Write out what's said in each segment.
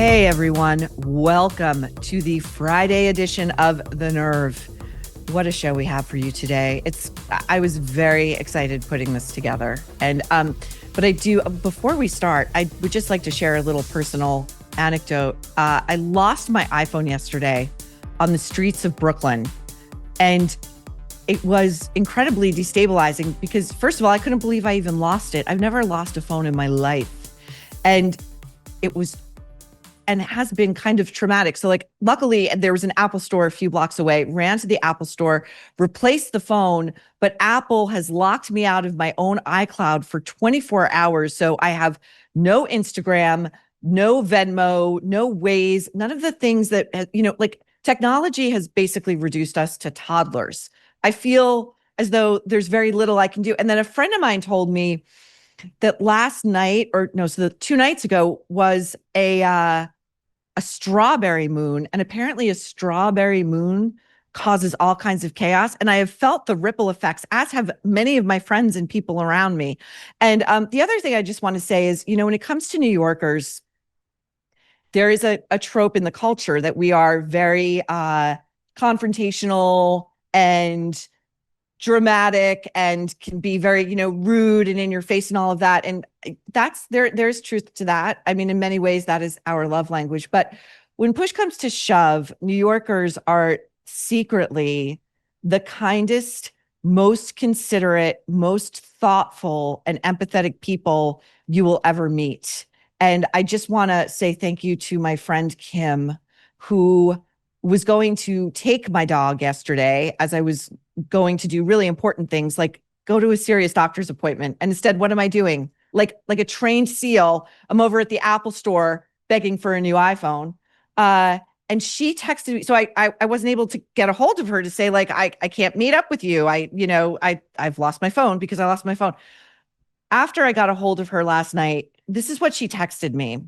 Hey everyone, welcome to the Friday edition of The Nerve. What a show we have for you today. I was very excited putting this together. But before we start, I would just like to share a little personal anecdote. I lost my iPhone yesterday on the streets of Brooklyn. And it was incredibly destabilizing because, first of all, I couldn't believe I even lost it. I've never lost a phone in my life. And it has been kind of traumatic. So luckily there was an Apple store a few blocks away, ran to the Apple store, replaced the phone, but Apple has locked me out of my own iCloud for 24 hours. So I have no Instagram, no Venmo, no Waze, none of the things that, technology has basically reduced us to toddlers. I feel as though there's very little I can do. And then a friend of mine told me that so 2 nights ago was a strawberry moon, and apparently a strawberry moon causes all kinds of chaos. And I have felt the ripple effects, as have many of my friends and people around me. And the other thing I just want to say is, when it comes to New Yorkers, there is a trope in the culture that we are very confrontational and dramatic and can be very, rude and in your face and all of that. And there's truth to that. I mean, in many ways, that is our love language. But when push comes to shove, New Yorkers are secretly the kindest, most considerate, most thoughtful, and empathetic people you will ever meet. And I just want to say thank you to my friend Kim, who was going to take my dog yesterday as I was going to do really important things like go to a serious doctor's appointment. And instead, what am I doing? Like a trained seal, I'm over at the Apple store begging for a new iPhone. And she texted me. So I wasn't able to get a hold of her to say, I can't meet up with you. I've lost my phone because I lost my phone. After I got a hold of her last night, this is what she texted me.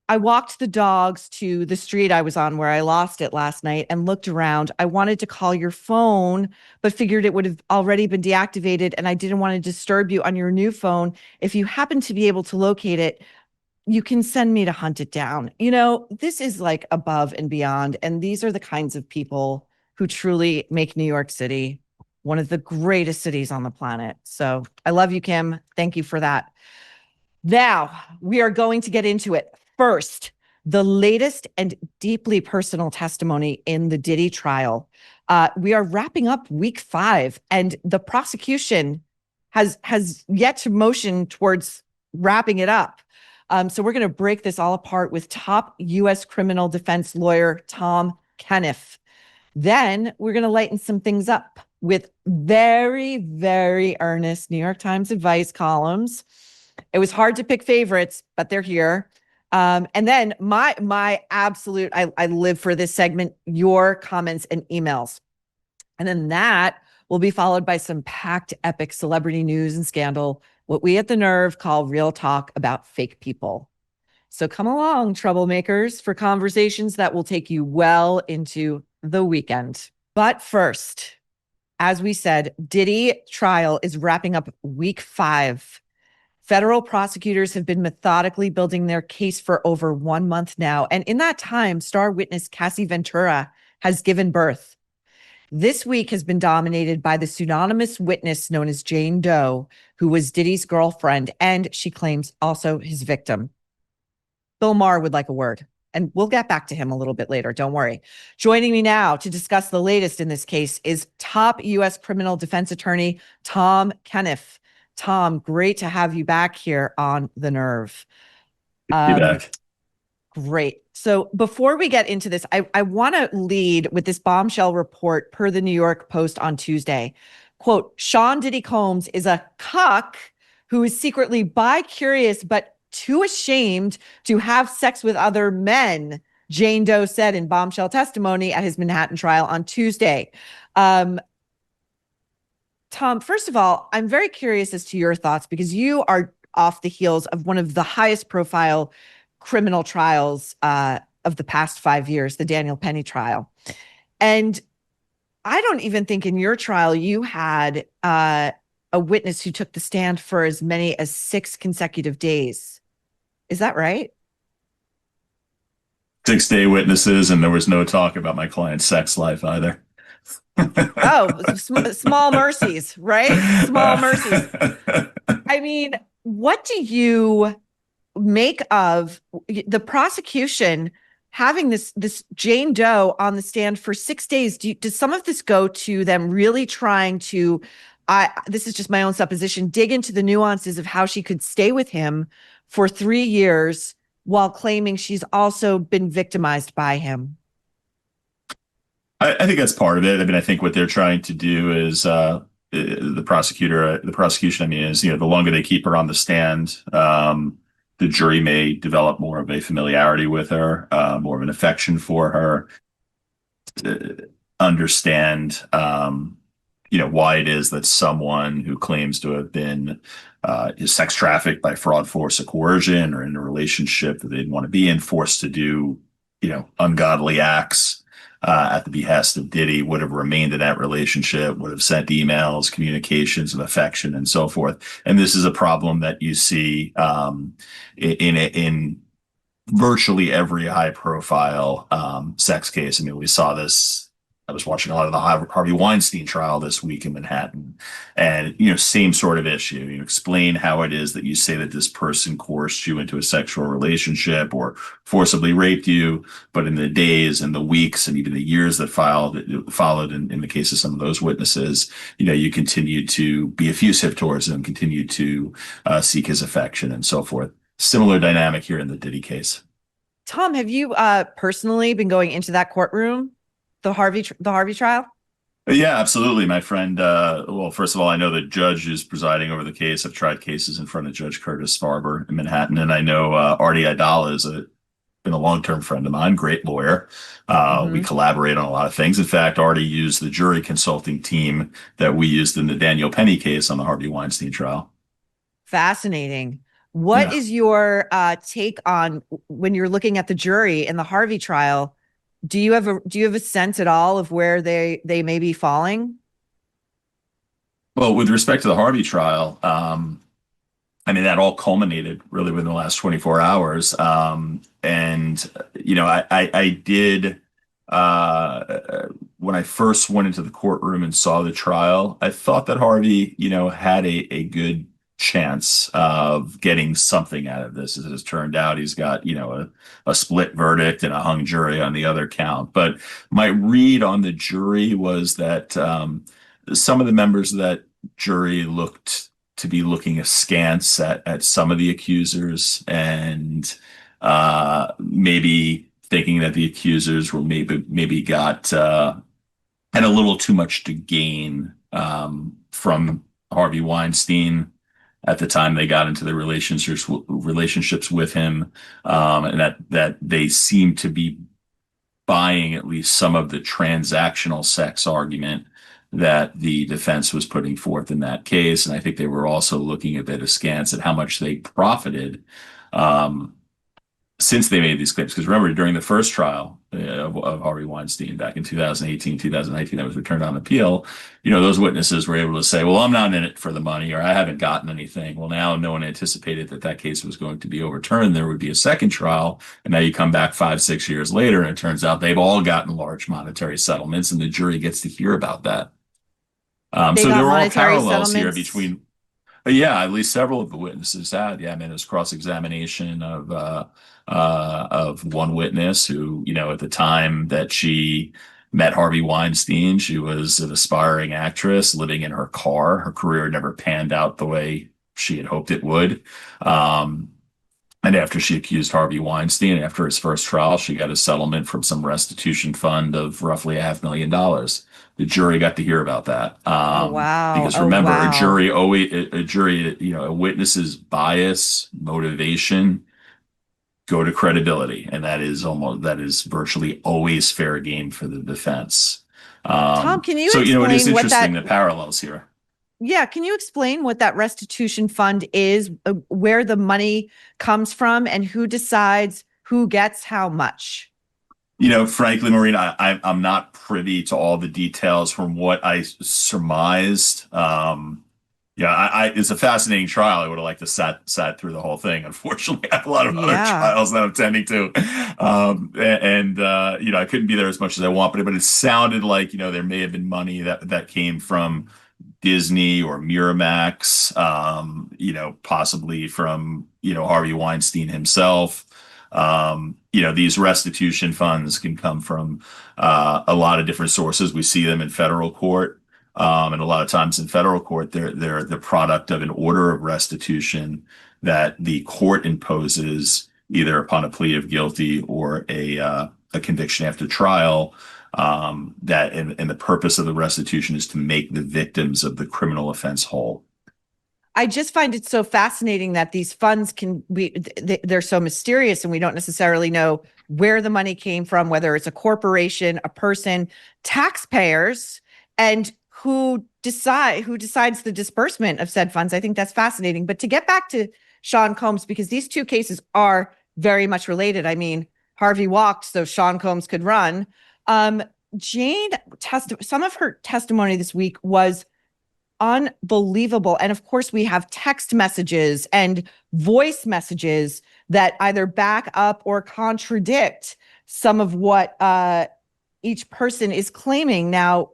I walked the dogs to the street I was on where I lost it last night and looked around. I wanted to call your phone, but figured it would have already been deactivated and I didn't want to disturb you on your new phone. If you happen to be able to locate it, you can send me to hunt it down. This is above and beyond. And these are the kinds of people who truly make New York City one of the greatest cities on the planet. So I love you, Kim. Thank you for that. Now we are going to get into it. First, the latest and deeply personal testimony in the Diddy trial. We are wrapping up week 5, and the prosecution has yet to motion towards wrapping it up. So we're going to break this all apart with top U.S. criminal defense lawyer Tom Kenniff. Then we're going to lighten some things up with very, very earnest New York Times advice columns. It was hard to pick favorites, but they're here. And then my absolute, I live for this segment, your comments and emails. And then that will be followed by some packed epic celebrity news and scandal, what we at The Nerve call real talk about fake people. So come along, troublemakers, for conversations that will take you well into the weekend. But first, as we said, Diddy trial is wrapping up week 5. Federal prosecutors have been methodically building their case for over 1 month now. And in that time, star witness Cassie Ventura has given birth. This week has been dominated by the pseudonymous witness known as Jane Doe, who was Diddy's girlfriend, and she claims also his victim. Bill Maher would like a word, and we'll get back to him a little bit later. Don't worry. Joining me now to discuss the latest in this case is top U.S. criminal defense attorney Tom Kenniff. Tom, great to have you back here on The Nerve. Be back. Great. So before we get into this, I want to lead with this bombshell report per the New York Post on Tuesday. Quote, Sean Diddy Combs is a cuck who is secretly bi-curious but too ashamed to have sex with other men, Jane Doe said in bombshell testimony at his Manhattan trial on Tuesday. Tom, first of all, I'm very curious as to your thoughts because you are off the heels of one of the highest profile criminal trials of the past 5 years, the Daniel Penny trial. And I don't even think in your trial you had a witness who took the stand for as many as 6 consecutive days. Is that right? 6-day witnesses, and there was no talk about my client's sex life either. Oh, small mercies, right? Small mercies. I mean, what do you make of the prosecution having this Jane Doe on the stand for 6 days? Does some of this go to them really trying to, this is just my own supposition, dig into the nuances of how she could stay with him for 3 years while claiming she's also been victimized by him? I think that's part of it. I mean, I think what they're trying to do is the prosecution, I mean, is, the longer they keep her on the stand, the jury may develop more of a familiarity with her, more of an affection for her, understand, why it is that someone who claims to have been is sex trafficked by fraud, force, or coercion, or in a relationship that they didn't want to be in, forced to do, ungodly acts at the behest of Diddy, would have remained in that relationship, would have sent emails, communications of affection, and so forth. And this is a problem that you see in virtually every high-profile sex case. I mean, we saw this. I was watching a lot of the Harvey Weinstein trial this week in Manhattan, and same sort of issue. You explain how it is that you say that this person coerced you into a sexual relationship or forcibly raped you, but in the days and the weeks and even the years that followed in the case of some of those witnesses, you continue to be effusive towards him, continue to seek his affection, and so forth. Similar dynamic here in the Diddy case. Tom, have you personally been going into that courtroom, the Harvey trial? Yeah, absolutely. My friend, well, first of all, I know the judge is presiding over the case. I've tried cases in front of Judge Curtis Farber in Manhattan, and I know Artie Idala has been a long-term friend of mine, great lawyer. We collaborate on a lot of things. In fact, Artie used the jury consulting team that we used in the Daniel Penny case on the Harvey Weinstein trial. Fascinating. What is your take on when you're looking at the jury in the Harvey trial? Do you have a sense at all of where they may be falling? Well, with respect to the Harvey trial, I mean, that all culminated really within the last 24 hours. And, I did, when I first went into the courtroom and saw the trial, I thought that Harvey, had a good chance of getting something out of this. As it has turned out, he's got, a split verdict and a hung jury on the other count. But my read on the jury was that some of the members of that jury looked to be looking askance at some of the accusers, and maybe thinking that the accusers were maybe had a little too much to gain from Harvey Weinstein at the time they got into the relationships with him, and that they seemed to be buying at least some of the transactional sex argument that the defense was putting forth in that case. And I think they were also looking a bit askance at how much they profited since they made these claims. Because remember, during the first trial of Harvey Weinstein back in 2018, 2019, that was returned on appeal, those witnesses were able to say, well, I'm not in it for the money, or I haven't gotten anything. Well, now no one anticipated that case was going to be overturned. There would be a second trial. And now you come back 5-6 years later, and it turns out they've all gotten large monetary settlements, and the jury gets to hear about that. So there are all parallels here between, yeah, at least several of the witnesses had. Yeah, I mean, there's cross-examination of one witness who, at the time that she met Harvey Weinstein, she was an aspiring actress living in her car. Her career never panned out the way she had hoped it would. And after she accused Harvey Weinstein, after his first trial, she got a settlement from some restitution fund of roughly $500,000. The jury got to hear about that. Oh, wow. Because remember, a witness's bias, motivation, go to credibility, and that is virtually always fair game for the defense. Tom, can you so explain it is what interesting the parallels here. Yeah, can you explain what that restitution fund is, where the money comes from, and who decides who gets how much? Frankly, Maureen, I'm not privy to all the details. From what I surmised, Yeah, it's a fascinating trial. I would have liked to sat through the whole thing. Unfortunately, I have a lot of other Yeah. trials that I'm tending to, and I couldn't be there as much as I want. But it sounded like there may have been money that came from Disney or Miramax, possibly from Harvey Weinstein himself. These restitution funds can come from a lot of different sources. We see them in federal court. And a lot of times in federal court, they're the product of an order of restitution that the court imposes either upon a plea of guilty or a conviction after trial. And the purpose of the restitution is to make the victims of the criminal offense whole. I just find it so fascinating that these funds they're so mysterious and we don't necessarily know where the money came from, whether it's a corporation, a person, taxpayers, and who decides the disbursement of said funds. I think that's fascinating. But to get back to Sean Combs, because these two cases are very much related. I mean, Harvey walked so Sean Combs could run. Jane, some of her testimony this week was unbelievable. And of course, we have text messages and voice messages that either back up or contradict some of what each person is claiming. Now,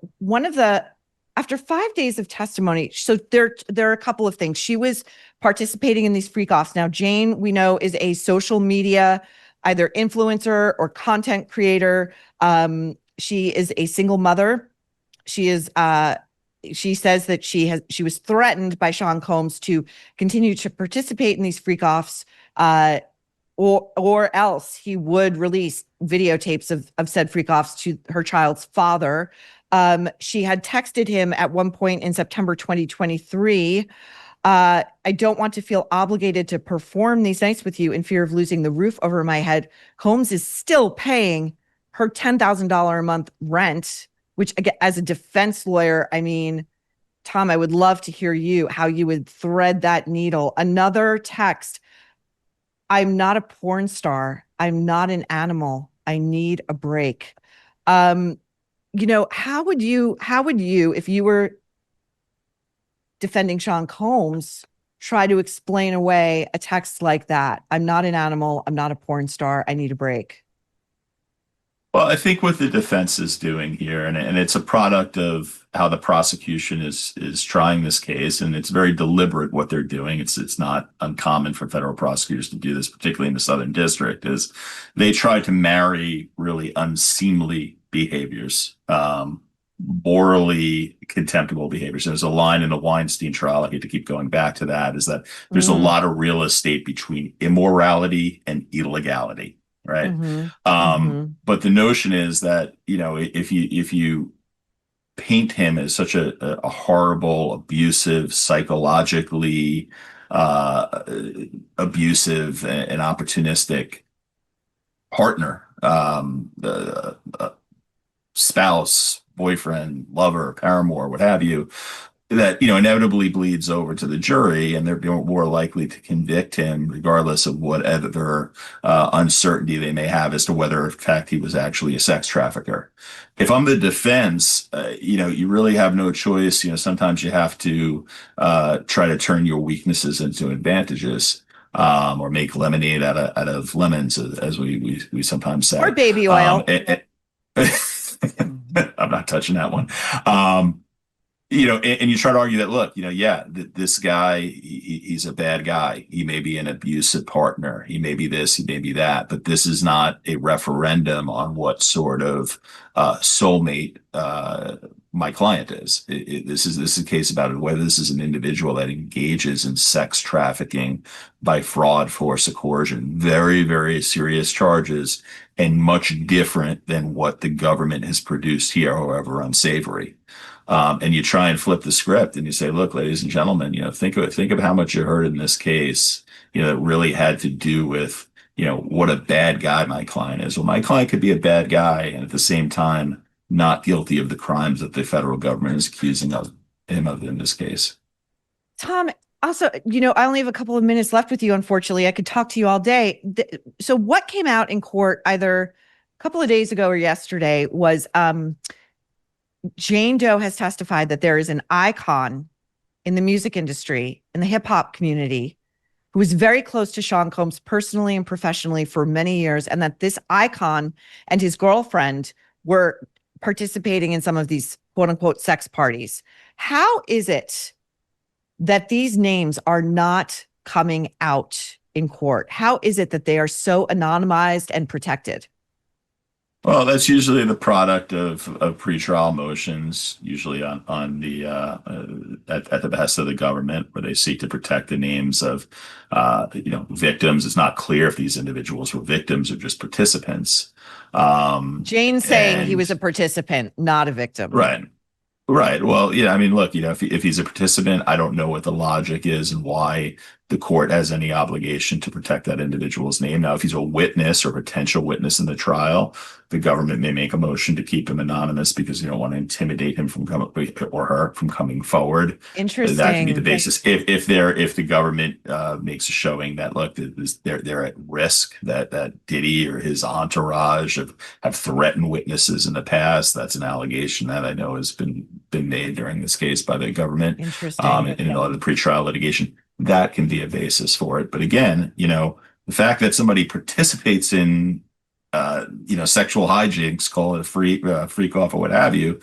after 5 days of testimony, so there are a couple of things. She was participating in these freak offs. Now, Jane, we know, is a social media either influencer or content creator. She is a single mother. She says that she was threatened by Sean Combs to continue to participate in these freak offs, or else he would release videotapes of said freak offs to her child's father. She had texted him at one point in September 2023. I don't want to feel obligated to perform these nights with you in fear of losing the roof over my head. Combs is still paying her $10,000 a month rent, which, again, as a defense lawyer, I mean, Tom, I would love to hear how you would thread that needle. Another text: I'm not a porn star. I'm not an animal. I need a break. How would you, if you were defending Sean Combs, try to explain away a text like that? I'm not an animal. I'm not a porn star. I need a break. Well, I think what the defense is doing here, and it's a product of how the prosecution is trying this case, and it's very deliberate what they're doing. It's not uncommon for federal prosecutors to do this, particularly in the Southern District, is they try to marry really unseemly behaviors, morally contemptible behaviors. There's a line in the Weinstein trial, I hate to keep going back to that, is that there's a lot of real estate between immorality and illegality. Right. But the notion is that, if you paint him as such a horrible, abusive, psychologically abusive and opportunistic partner, spouse, boyfriend, lover, paramour, what have you, that inevitably bleeds over to the jury, and they're more likely to convict him regardless of whatever uncertainty they may have as to whether in fact he was actually a sex trafficker. If I'm the defense, you really have no choice. Sometimes you have to try to turn your weaknesses into advantages, or make lemonade out of lemons, as we sometimes say, or baby oil. I'm not touching that one. And you try to argue that, look, this guy, he's a bad guy. He may be an abusive partner. He may be this, he may be that, but this is not a referendum on what sort of soulmate my client is. This is a case about whether this is an individual that engages in sex trafficking by fraud, force, or coercion. Very, very serious charges, and much different than what the government has produced here, however unsavory. And you try and flip the script and you say, look, ladies and gentlemen, think of how much you heard in this case, that really had to do with, what a bad guy my client is. Well, my client could be a bad guy and at the same time not guilty of the crimes that the federal government is accusing him of in this case. Tom, also, I only have a couple of minutes left with you, unfortunately. I could talk to you all day. So what came out in court either a couple of days ago or yesterday was Jane Doe has testified that there is an icon in the music industry, in the hip hop community, who was very close to Sean Combs personally and professionally for many years, and that this icon and his girlfriend were participating in some of these quote unquote sex parties. How is it that these names are not coming out in court? How is it that they are so anonymized and protected? Well, that's usually the product of pretrial motions, usually on the at the behest of the government, where they seek to protect the names of victims. It's not clear if these individuals were victims or just participants. Jane's saying he was a participant, not a victim. Right. Right. Well, yeah, I mean, look, if he's a participant, I don't know what the logic is and why the court has any obligation to protect that individual's name. Now, if he's a witness or potential witness in the trial, the government may make a motion to keep him anonymous because you don't want to intimidate him from coming or her from coming forward. Interesting. That can be the basis. If the government makes a showing that look, they're at risk, that Diddy or his entourage have threatened witnesses in the past, that's an allegation that I know has been made during this case by the government. Interesting. In a lot of the pretrial litigation, that can be a basis for it. But again, the fact that somebody participates in sexual hijinks, call it a freak off or what have you,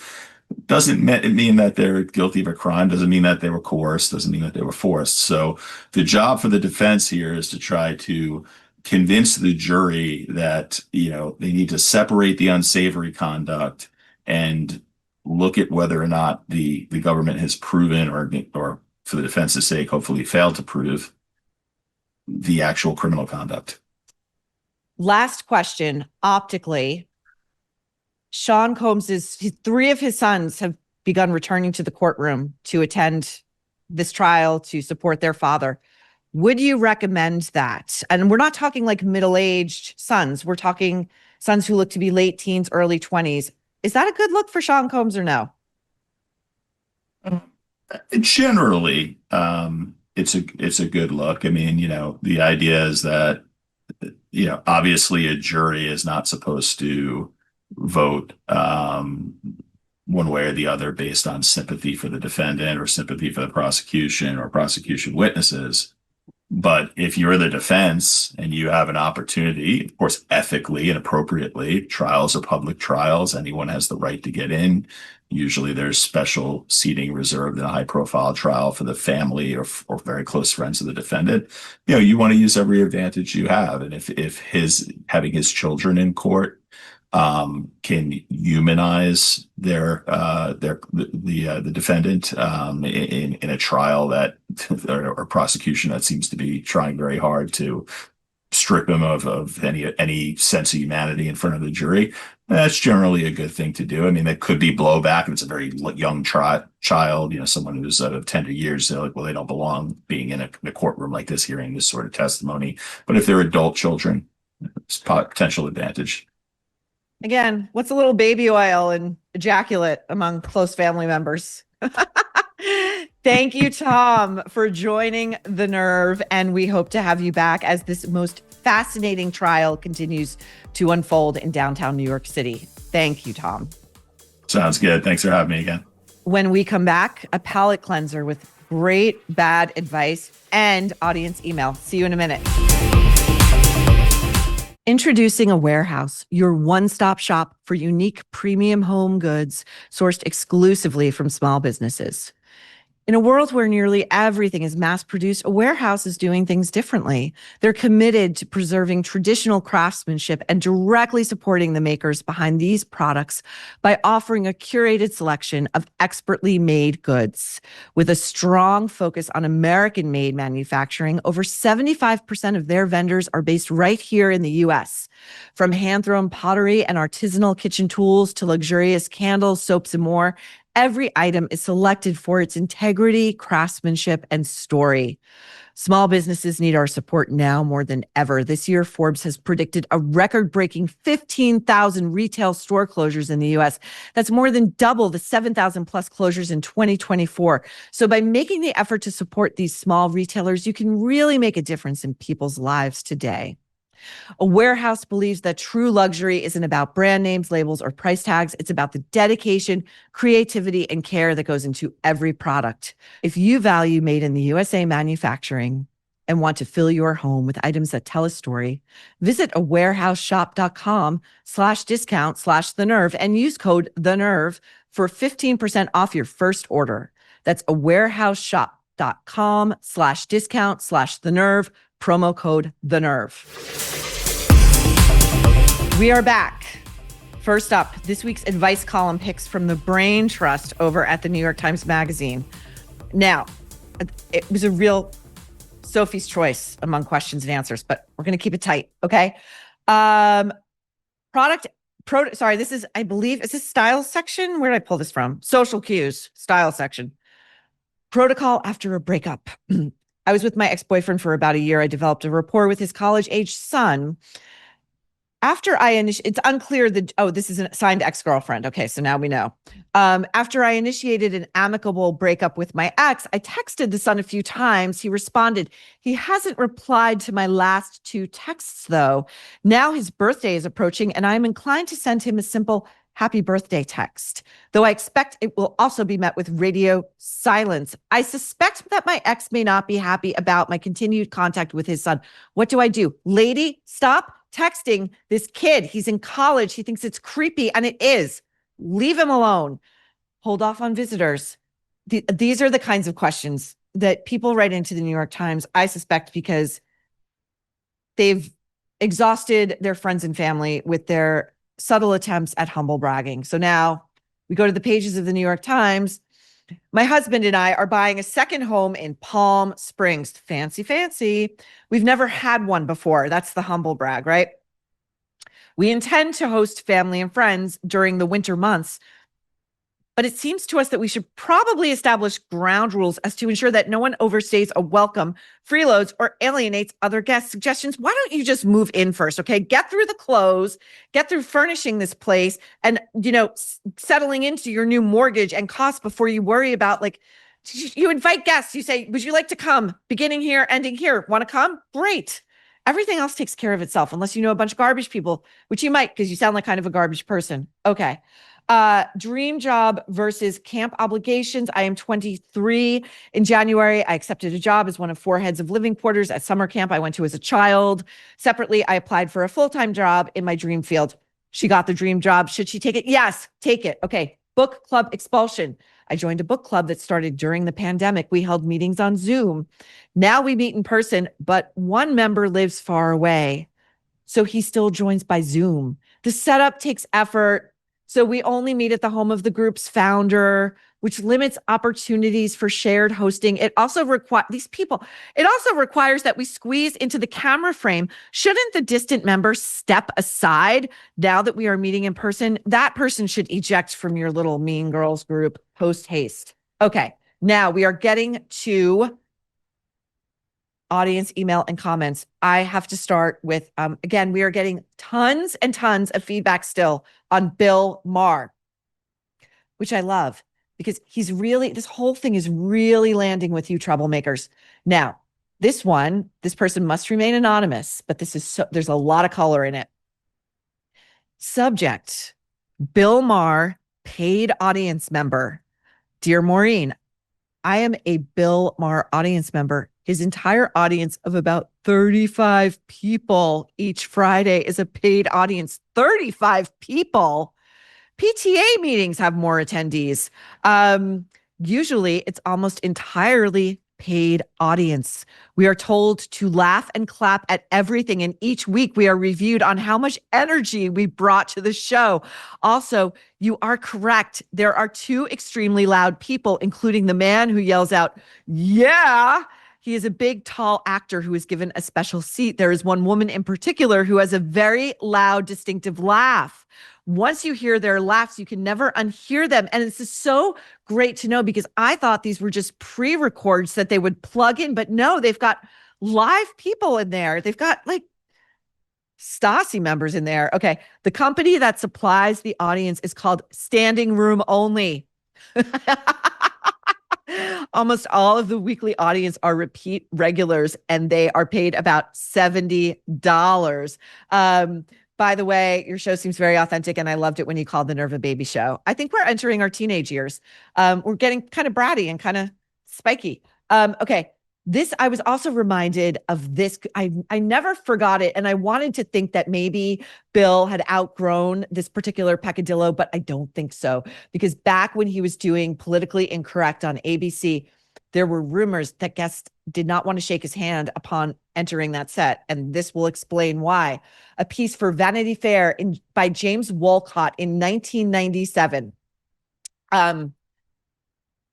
doesn't mean that they're guilty of a crime, doesn't mean that they were coerced, doesn't mean that they were forced. So the job for the defense here is to try to convince the jury that, they need to separate the unsavory conduct and look at whether or not the government has proven or for the defense's sake, hopefully failed to prove the actual criminal conduct. Last question. Optically, Sean Combs' three of his sons have begun returning to the courtroom to attend this trial to support their father. Would you recommend that? And we're not talking like middle-aged sons. We're talking sons who look to be late teens, early 20s. Is that a good look for Sean Combs or no? Generally, it's a good look. I mean, the idea is that, obviously a jury is not supposed to vote one way or the other based on sympathy for the defendant or sympathy for the prosecution or prosecution witnesses. But if you're the defense and you have an opportunity, of course, ethically and appropriately, trials are public trials. Anyone has the right to get in. Usually there's special seating reserved in a high profile trial for the family or very close friends of the defendant. You want to use every advantage you have. And if having his children in court can humanize the defendant in a trial that or prosecution that seems to be trying very hard to strip him of any sense of humanity in front of the jury, that's generally a good thing to do. I mean, that could be blowback if it's a very young child, someone who's out of tender years. They're like, well, they don't belong being in a courtroom like this, hearing this sort of testimony. But if they're adult children, it's potential advantage. Again, what's a little baby oil and ejaculate among close family members? Thank you, Tom, for joining The Nerve. And we hope to have you back as this most fascinating trial continues to unfold in downtown New York City. Thank you, Tom. Sounds good. Thanks for having me again. When we come back, a palate cleanser with great bad advice and audience email. See you in a minute. Introducing A Warehouse, your one-stop shop for unique premium home goods sourced exclusively from small businesses. In a world where nearly everything is mass-produced, A Warehouse is doing things differently. They're committed to preserving traditional craftsmanship and directly supporting the makers behind these products by offering a curated selection of expertly made goods. With a strong focus on American-made manufacturing, over 75% of their vendors are based right here in the U.S. From hand-thrown pottery and artisanal kitchen tools to luxurious candles, soaps, and more, every item is selected for its integrity, craftsmanship, and story. Small businesses need our support now more than ever. This year, Forbes has predicted a record-breaking 15,000 retail store closures in the U.S. That's more than double the 7,000 plus closures in 2024. So by making the effort to support these small retailers, you can really make a difference in people's lives today. A warehouse believes that true luxury isn't about brand names, labels, or price tags. It's about the dedication, creativity, and care that goes into every product. If you value made in the USA manufacturing and want to fill your home with items that tell a story, visit a warehouseshop.com/discount/the nerve and use code the nerve for 15% off your first order. That's a warehouseshop.com/discount/the nerve, promo code the nerve. We are back. First up, this week's advice column picks from the Brain Trust over at the New York Times Magazine. Now, it was a real Sophie's choice among questions and answers, but we're going to keep it tight. Okay. This is, I believe, is this style section? Where did I pull this from? Social cues, style section. Protocol after a breakup. I was with my ex-boyfriend for about a year. I developed a rapport with his college-age son. After it's unclear this is a signed ex-girlfriend. Okay, so now we know. After I initiated an amicable breakup with my ex, I texted the son a few times. He responded. He hasn't replied to my last 2 texts, though. Now his birthday is approaching, and I'm inclined to send him a simple happy birthday text, though I expect it will also be met with radio silence. I suspect that my ex may not be happy about my continued contact with his son. What do I do? Lady, stop texting this kid. He's in college. He thinks it's creepy, and it is. Leave him alone. Hold off on visitors. These are the kinds of questions that people write into the New York Times, I suspect, because they've exhausted their friends and family with their subtle attempts at humble bragging. So now we go to the pages of the New York Times. My husband and I are buying a second home in Palm Springs. Fancy, fancy. We've never had one before. That's the humble brag, right? We intend to host family and friends during the winter months, but it seems to us that we should probably establish ground rules as to ensure that no one overstays a welcome, freeloads, or alienates other guest suggestions. Why don't you just move in first, okay? Get through the clothes, get through furnishing this place, and, settling into your new mortgage and costs before you worry about, you invite guests. You say, would you like to come? Beginning here, ending here. Want to come? Great. Everything else takes care of itself, unless you know a bunch of garbage people, which you might, because you sound like kind of a garbage person. Okay. Dream job versus camp obligations. I am 23. In January, I accepted a job as one of 4 heads of living quarters at summer camp I went to as a child. Separately, I applied for a full-time job in my dream field. She got the dream job. Should she take it? Yes, take it. Okay. Book club expulsion. I joined a book club that started during the pandemic. We held meetings on Zoom. Now we meet in person, but one member lives far away, so he still joins by Zoom. The setup takes effort. So we only meet at the home of the group's founder, which limits opportunities for shared hosting. It also requires that we squeeze into the camera frame. Shouldn't the distant member step aside now that we are meeting in person? That person should eject from your little mean girls group post haste. Okay, now we are getting to audience email and comments. I have to start with, again, we are getting tons and tons of feedback still on Bill Maher, which I love because this whole thing is really landing with you troublemakers. Now, this person must remain anonymous, but there's a lot of color in it. Subject, Bill Maher, paid audience member. Dear Maureen, I am a Bill Maher audience member. His entire audience of about 35 people each Friday is a paid audience. 35 people. PTA meetings have more attendees. Usually it's almost entirely paid audience. We are told to laugh and clap at everything. And each week we are reviewed on how much energy we brought to the show. Also, you are correct. There are 2 extremely loud people, including the man who yells out, "Yeah." He is a big, tall actor who is given a special seat. There is one woman in particular who has a very loud, distinctive laugh. Once you hear their laughs, you can never unhear them. And this is so great to know because I thought these were just pre-records that they would plug in, but no, they've got live people in there. They've got Stasi members in there. Okay. The company that supplies the audience is called Standing Room Only. Almost all of the weekly audience are repeat regulars, and they are paid about $70. By the way, your show seems very authentic, and I loved it when you called the Nerve a Baby show. I think we're entering our teenage years. We're getting kind of bratty and kind of spiky. Okay. I was also reminded of this. I never forgot it. And I wanted to think that maybe Bill had outgrown this particular peccadillo, but I don't think so. Because back when he was doing Politically Incorrect on ABC, there were rumors that guests did not want to shake his hand upon entering that set. And this will explain why. A piece for Vanity Fair by James Wolcott in 1997.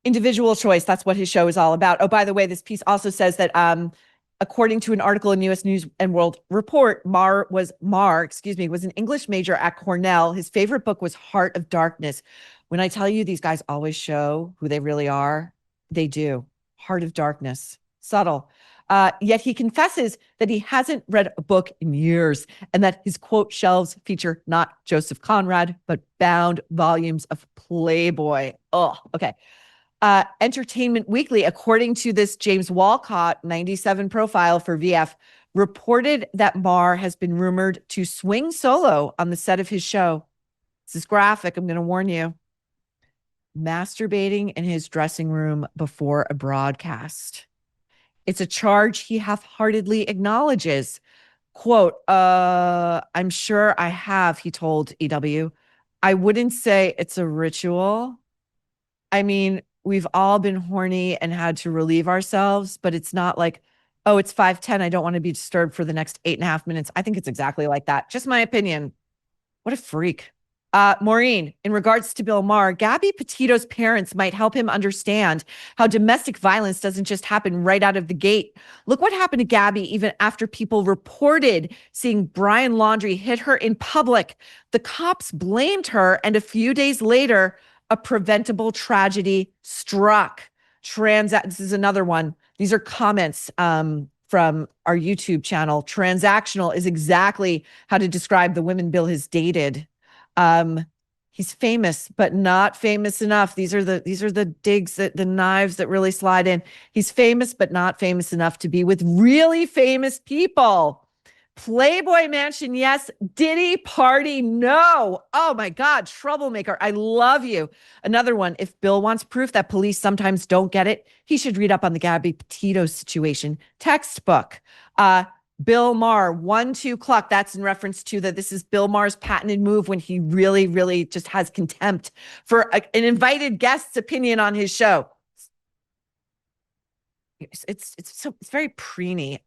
Individual choice. That's what his show is all about. Oh, by the way, this piece also says that according to an article in U.S. News and World Report, Maher was an English major at Cornell. His favorite book was Heart of Darkness. When I tell you these guys always show who they really are, they do. Heart of Darkness. Subtle. Yet he confesses that he hasn't read a book in years and that his quote shelves feature not Joseph Conrad, but bound volumes of Playboy. Oh, okay. Entertainment Weekly, according to this James Wolcott 97 profile for VF, reported that Maher has been rumored to swing solo on the set of his show. This is graphic, I'm going to warn you. Masturbating in his dressing room before a broadcast. It's a charge he half-heartedly acknowledges. Quote, I'm sure I have, he told EW. I wouldn't say it's a ritual. I mean, we've all been horny and had to relieve ourselves, but it's not like, oh, it's 5:10. I don't want to be disturbed for the next 8.5 minutes. I think it's exactly like that. Just my opinion. What a freak. Maureen, in regards to Bill Maher, Gabby Petito's parents might help him understand how domestic violence doesn't just happen right out of the gate. Look what happened to Gabby even after people reported seeing Brian Laundrie hit her in public. The cops blamed her, and a few days later, a preventable tragedy struck. This is another one. These are comments from our YouTube channel. Transactional is exactly how to describe the women Bill has dated. He's famous, but not famous enough. These are the digs, the knives that really slide in. He's famous, but not famous enough to be with really famous people. Playboy Mansion, yes. Diddy party, no. Oh my God, troublemaker. I love you. Another one. If Bill wants proof that police sometimes don't get it, he should read up on the Gabby Petito situation. Textbook. Bill Maher, 1-2 cluck. That's in reference to that. This is Bill Maher's patented move when he really, really just has contempt for an invited guest's opinion on his show. It's very preeny.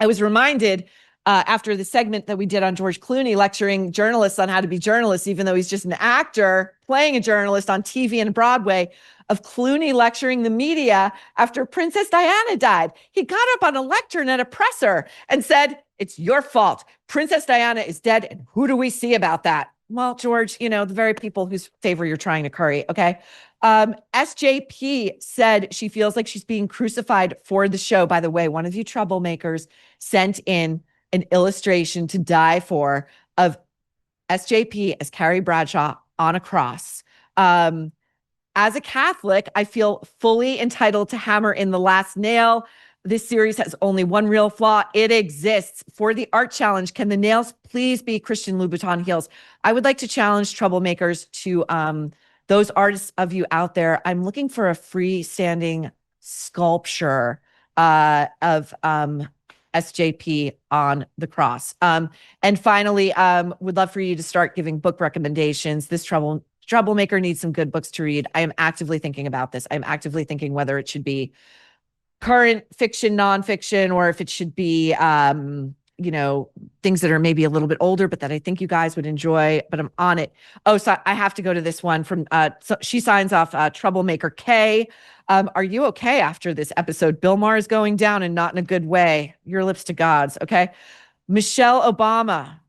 I was reminded after the segment that we did on George Clooney lecturing journalists on how to be journalists, even though he's just an actor playing a journalist on TV and Broadway, of Clooney lecturing the media after Princess Diana died. He got up on a lectern at a presser and said, "It's your fault. Princess Diana is dead. And who do we see about that?" Well, George, the very people whose favor you're trying to curry. Okay. SJP said she feels like she's being crucified for the show. By the way, one of you troublemakers sent in an illustration to die for of SJP as Carrie Bradshaw on a cross. As a Catholic, I feel fully entitled to hammer in the last nail. This series has only one real flaw. It exists. For the art challenge, can the nails please be Christian Louboutin heels? I would like to challenge troublemakers to those artists of you out there. I'm looking for a freestanding sculpture of SJP on the cross. And finally, would love for you to start giving book recommendations. This troublemaker needs some good books to read. I am actively thinking about this. I'm actively thinking whether it should be current fiction, nonfiction, or if it should be, things that are maybe a little bit older, but that I think you guys would enjoy, but I'm on it. Oh, so I have to go to this one from, so she signs off Troublemaker K. Are you okay after this episode? Bill Maher is going down and not in a good way. Your lips to God's. Okay. Michelle Obama.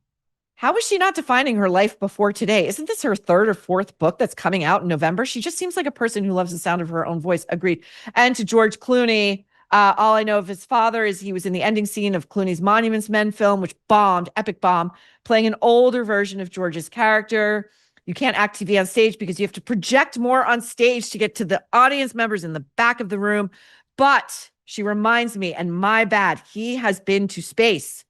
How is she not defining her life before today? Isn't this her third or fourth book that's coming out in November? She just seems like a person who loves the sound of her own voice. Agreed. And to George Clooney, all I know of his father is he was in the ending scene of Clooney's Monuments Men film, which bombed, epic bomb, playing an older version of George's character. You can't act TV on stage because you have to project more on stage to get to the audience members in the back of the room. But she reminds me, and my bad, he has been to space.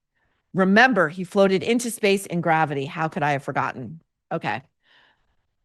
Remember, he floated into space in gravity. How could I have forgotten? Okay.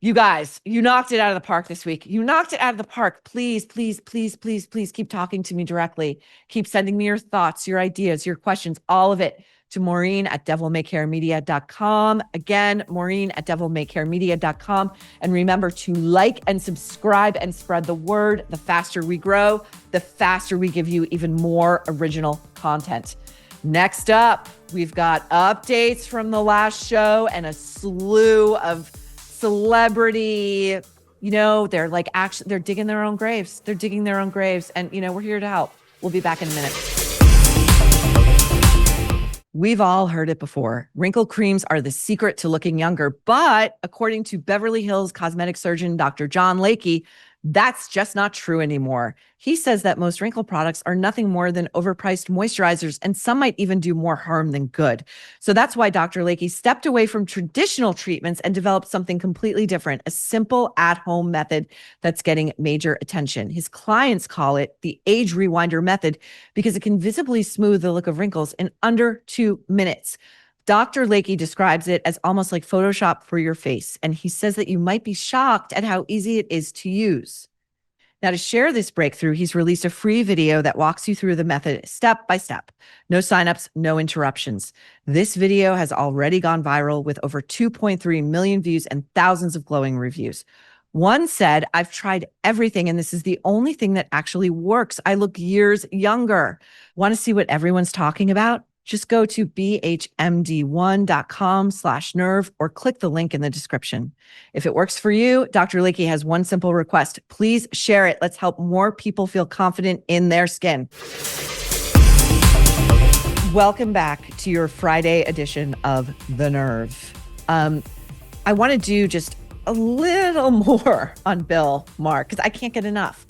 You guys, you knocked it out of the park this week. You knocked it out of the park. Please, please, please, please, please keep talking to me directly. Keep sending me your thoughts, your ideas, your questions, all of it to Maureen at devilmaycaremedia.com. Again, Maureen at devilmaycaremedia.com. And remember to like and subscribe and spread the word. The faster we grow, the faster we give you even more original content. Next up, we've got updates from the last show and a slew of celebrity, they're like they're digging their own graves. They're digging their own graves. And, we're here to help. We'll be back in a minute. We've all heard it before. Wrinkle creams are the secret to looking younger. But according to Beverly Hills cosmetic surgeon, Dr. John Lakey, that's just not true anymore. He says that most wrinkle products are nothing more than overpriced moisturizers, and some might even do more harm than good. So that's why Dr. Lakey stepped away from traditional treatments and developed something completely different, a simple at-home method that's getting major attention. His clients call it the age rewinder method because it can visibly smooth the look of wrinkles in under 2 minutes. Dr. Lakey describes it as almost like Photoshop for your face, and he says that you might be shocked at how easy it is to use. Now, to share this breakthrough, he's released a free video that walks you through the method step by step. No signups, no interruptions. This video has already gone viral with over 2.3 million views and thousands of glowing reviews. One said, "I've tried everything, and this is the only thing that actually works. I look years younger." Want to see what everyone's talking about? Just go to bhmd1.com/nerve or click the link in the description. If it works for you, Dr. Lakey has one simple request. Please share it. Let's help more people feel confident in their skin. Welcome back to your Friday edition of The Nerve. I want to do just a little more on Bill Maher because I can't get enough.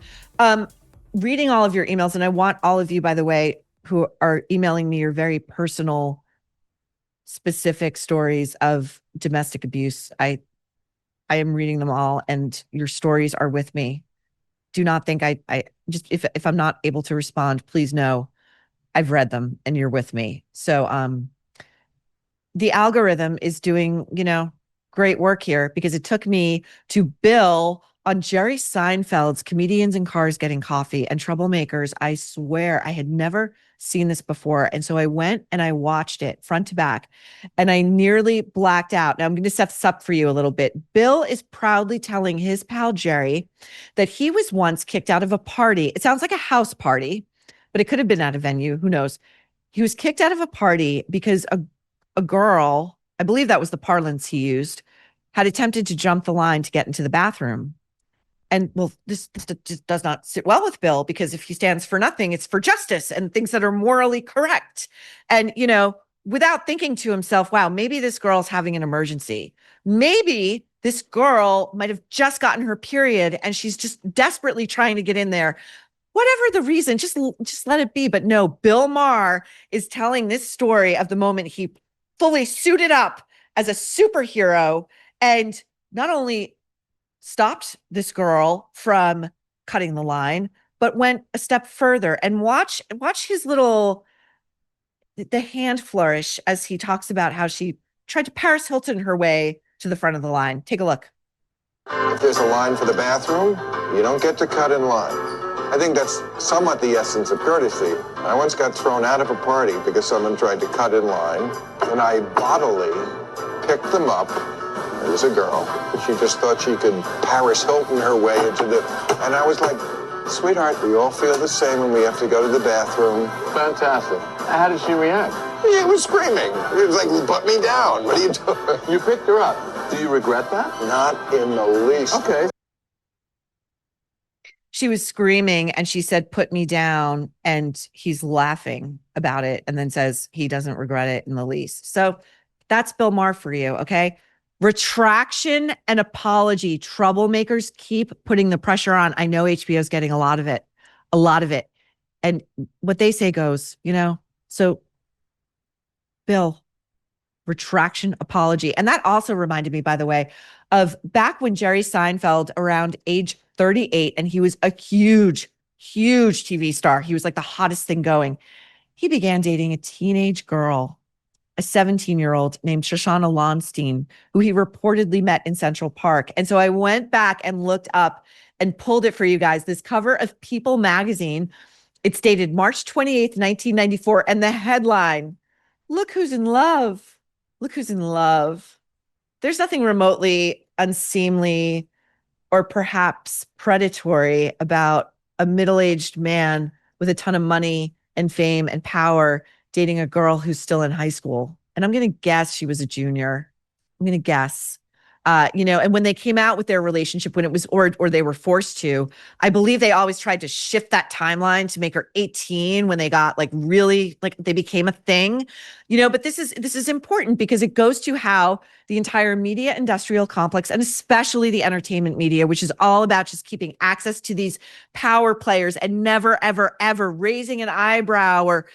Reading all of your emails, and I want all of you, by the way, who are emailing me your very personal, specific stories of domestic abuse. I am reading them all, and your stories are with me. Do not think I just, if I'm not able to respond, please know I've read them and you're with me. So the algorithm is doing, great work here because it took me to Bill on Jerry Seinfeld's Comedians in Cars Getting Coffee and Troublemakers. I swear I had never seen this before. And so I went and I watched it front to back and I nearly blacked out. Now I'm going to set this up for you a little bit. Bill is proudly telling his pal Jerry that he was once kicked out of a party. It sounds like a house party, but it could have been at a venue. Who knows? He was kicked out of a party because a girl, I believe that was the parlance he used, had attempted to jump the line to get into the bathroom. And well, this just does not sit well with Bill because if he stands for nothing, it's for justice and things that are morally correct. And, without thinking to himself, wow, maybe this girl's having an emergency. Maybe this girl might have just gotten her period and she's just desperately trying to get in there. Whatever the reason, just let it be. But no, Bill Maher is telling this story of the moment he fully suited up as a superhero and not only stopped this girl from cutting the line, but went a step further. And watch his the hand flourish as he talks about how she tried to Paris Hilton her way to the front of the line. Take a look. If there's a line for the bathroom, you don't get to cut in line. I think that's somewhat the essence of courtesy. I once got thrown out of a party because someone tried to cut in line, and I bodily picked them up. It was a girl. She just thought she could Paris Hilton her way into the... And I was like, sweetheart, we all feel the same when we have to go to the bathroom. Fantastic. How did she react? She was screaming. It was like, put me down. What are you doing? You picked her up. Do you regret that? Not in the least. Okay. She was screaming and she said, put me down. And he's laughing about it and then says he doesn't regret it in the least. So that's Bill Maher for you, okay? Retraction and apology. Troublemakers keep putting the pressure on. I know HBO is getting a lot of it. And what they say goes, so Bill, retraction apology. And that also reminded me, by the way, of back when Jerry Seinfeld, around age 38, and he was a huge TV star. He was like the hottest thing going. He began dating a teenage girl, a 17-year-old named Shoshana Lonstein, who he reportedly met in Central Park. And so I went back and looked up and pulled it for you guys. This cover of People magazine, it's dated March 28th, 1994. And the headline, "Look who's in love. Look who's in love." There's nothing remotely unseemly or perhaps predatory about a middle-aged man with a ton of money and fame and power dating a girl who's still in high school. And I'm going to guess she was a junior. I'm going to guess. And when they came out with their relationship, when it was, or they were forced to, I believe they always tried to shift that timeline to make her 18 when they got like really, like they became a thing, but this is important because it goes to how the entire media industrial complex, and especially the entertainment media, which is all about just keeping access to these power players and never, ever, ever raising an eyebrow or,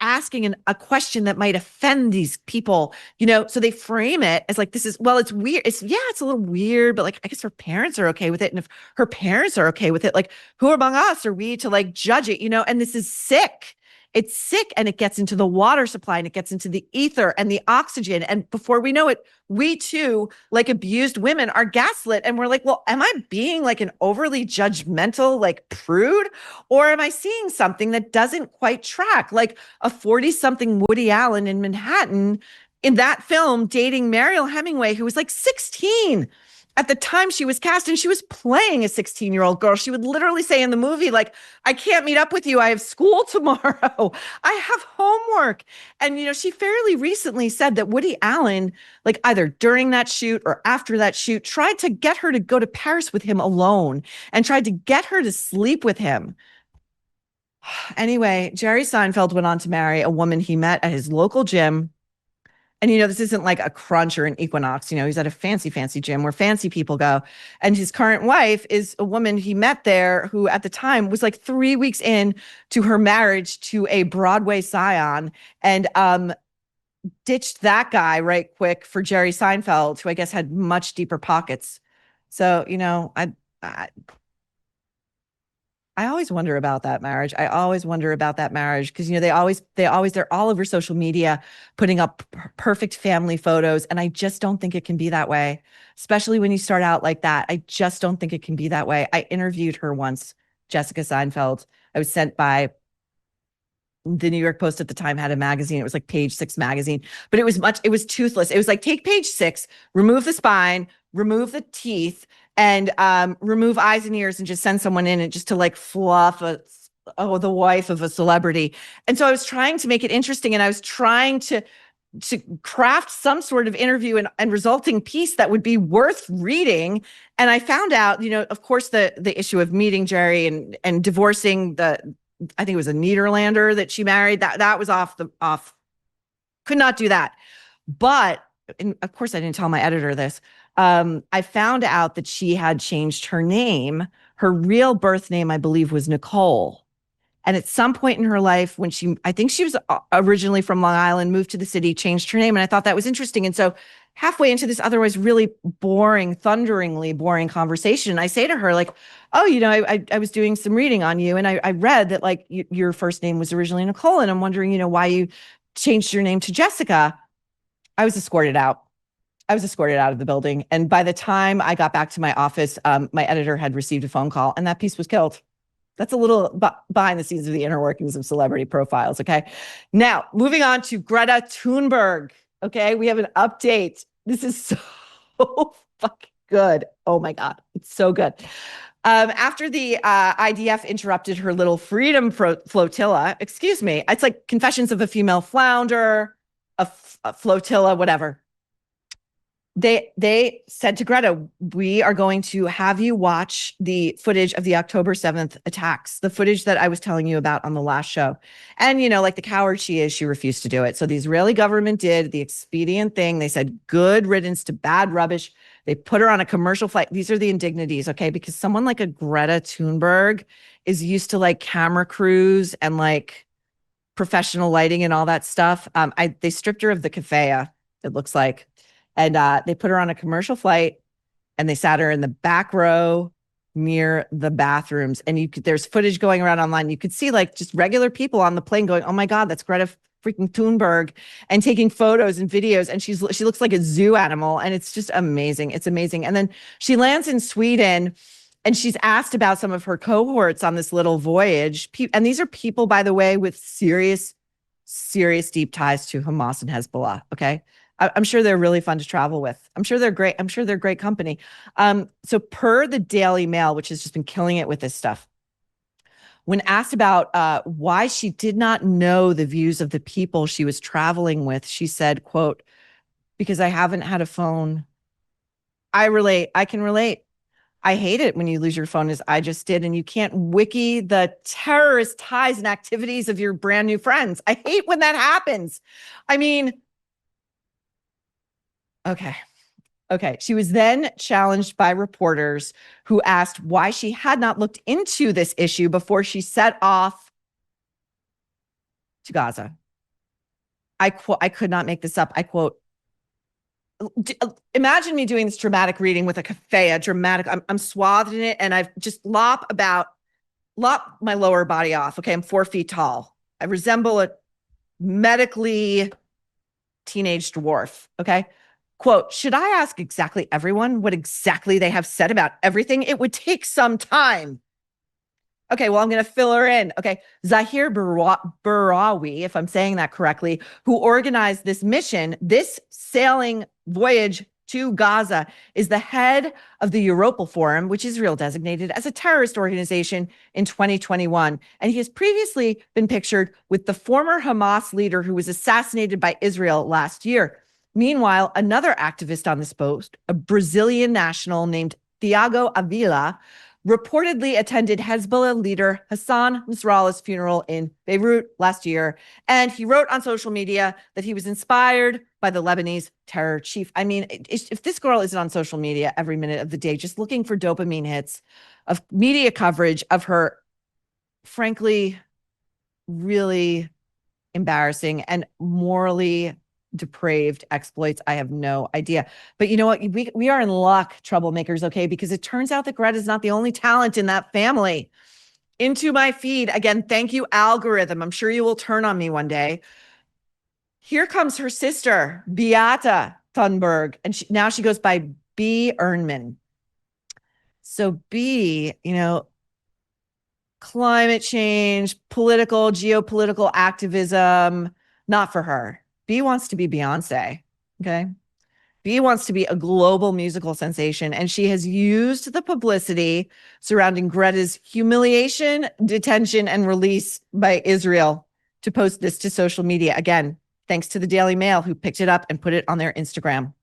asking a question that might offend these people, so they frame it as like, it's weird. It's a little weird, but like, I guess her parents are okay with it. And if her parents are okay with it, like who among us are we to like judge it, and this is sick. It's sick, and it gets into the water supply and it gets into the ether and the oxygen. And before we know it, we too, like abused women, are gaslit. And we're like, well, am I being like an overly judgmental, like prude? Or am I seeing something that doesn't quite track? Like a 40-something Woody Allen in Manhattan in that film dating Mariel Hemingway, who was like 16 at the time she was cast, and she was playing a 16-year-old girl. She would literally say in the movie, like, "I can't meet up with you. I have school tomorrow. I have homework." And, she fairly recently said that Woody Allen, like either during that shoot or after that shoot, tried to get her to go to Paris with him alone and tried to get her to sleep with him. Anyway, Jerry Seinfeld went on to marry a woman he met at his local gym. And, this isn't like a Crunch or an Equinox, he's at a fancy gym where fancy people go. And his current wife is a woman he met there who at the time was like 3 weeks in to her marriage to a Broadway scion, and ditched that guy right quick for Jerry Seinfeld, who I guess had much deeper pockets. So, I always wonder about that marriage. Because, they're all over social media putting up perfect family photos. And I just don't think it can be that way, especially when you start out like that. I just don't think it can be that way. I interviewed her once, Jessica Seinfeld. I was sent by the New York Post at the time, had a magazine. It was like Page 6 magazine, but it was toothless. It was like, take Page 6, remove the spine, remove the teeth, and remove eyes and ears, and just send someone in and just to like fluff the wife of a celebrity. And so I was trying to make it interesting, and I was trying to craft some sort of interview and resulting piece that would be worth reading. And I found out, of course, the issue of meeting Jerry and divorcing I think it was a Nederlander that she married. That was off. Could not do that. But, and of course, I didn't tell my editor this. I found out that she had changed her name. Her real birth name, I believe, was Nicole. And at some point in her life, when I think she was originally from Long Island, moved to the city, changed her name. And I thought that was interesting. And so halfway into this otherwise really boring, thunderingly boring conversation, I say to her, like, "Oh, I was doing some reading on you, and I read that like your first name was originally Nicole, and I'm wondering, why you changed your name to Jessica." I was escorted out. Of the building. And by the time I got back to my office, my editor had received a phone call, and that piece was killed. That's a little behind the scenes of the inner workings of celebrity profiles. Okay. Now, moving on to Greta Thunberg. Okay. We have an update. This is so fucking good. Oh my God. It's so good. After the IDF interrupted her little freedom flotilla, excuse me, it's like Confessions of a Female Flounder, a flotilla, whatever. They said to Greta, "We are going to have you watch the footage of the October 7th attacks, the footage that I was telling you about on the last show." And, like the coward she is, she refused to do it. So the Israeli government did the expedient thing. They said, "Good riddance to bad rubbish." They put her on a commercial flight. These are the indignities, okay? Because someone like a Greta Thunberg is used to like camera crews and like professional lighting and all that stuff. They stripped her of the keffiyeh. it looks like. And they put her on a commercial flight and they sat her in the back row near the bathrooms. And there's footage going around online. You could see like just regular people on the plane going, oh my God, that's Greta freaking Thunberg, and taking photos and videos. And she looks like a zoo animal. And it's just amazing. It's amazing. And then she lands in Sweden and she's asked about some of her cohorts on this little voyage. And these are people, by the way, with serious deep ties to Hamas and Hezbollah. Okay. I'm sure they're really fun to travel with. I'm sure they're great. I'm sure they're great company. So per the Daily Mail, which has just been killing it with this stuff, when asked about why she did not know the views of the people she was traveling with, she said, quote, because I haven't had a phone. I can relate. I hate it when you lose your phone, as I just did, and you can't wiki the terrorist ties and activities of your brand new friends. I hate when that happens. I mean, okay. She was then challenged by reporters who asked why she had not looked into this issue before she set off to Gaza. I could not make this up. I quote, imagine me doing this dramatic reading with a keffiyeh, I'm swathed in it, and I've just lop my lower body off. Okay, I'm 4 feet tall. I resemble a medically teenage dwarf. Okay. Quote, should I ask exactly everyone what exactly they have said about everything? It would take some time. Okay, well, I'm going to fill her in. Okay, Zahir Barawi, if I'm saying that correctly, who organized this mission, this sailing voyage to Gaza, is the head of the Europa Forum, which Israel designated as a terrorist organization in 2021. And he has previously been pictured with the former Hamas leader who was assassinated by Israel last year. Meanwhile, another activist on this post, a Brazilian national named Thiago Avila, reportedly attended Hezbollah leader Hassan Nasrallah's funeral in Beirut last year. And he wrote on social media that he was inspired by the Lebanese terror chief. I mean, if this girl isn't on social media every minute of the day, just looking for dopamine hits of media coverage of her, frankly, really embarrassing and morally depraved exploits, I have no idea. But you know what? We are in luck, troublemakers, okay? Because it turns out that Greta's not the only talent in that family. Into my feed, again, thank you, algorithm. I'm sure you will turn on me one day. Here comes her sister, Beata Thunberg, and now she goes by B. Ehrnman. So B, climate change, geopolitical activism, not for her. B wants to be Beyonce, okay? B wants to be a global musical sensation, and she has used the publicity surrounding Greta's humiliation, detention, and release by Israel to post this to social media. Again, thanks to the Daily Mail, who picked it up and put it on their Instagram.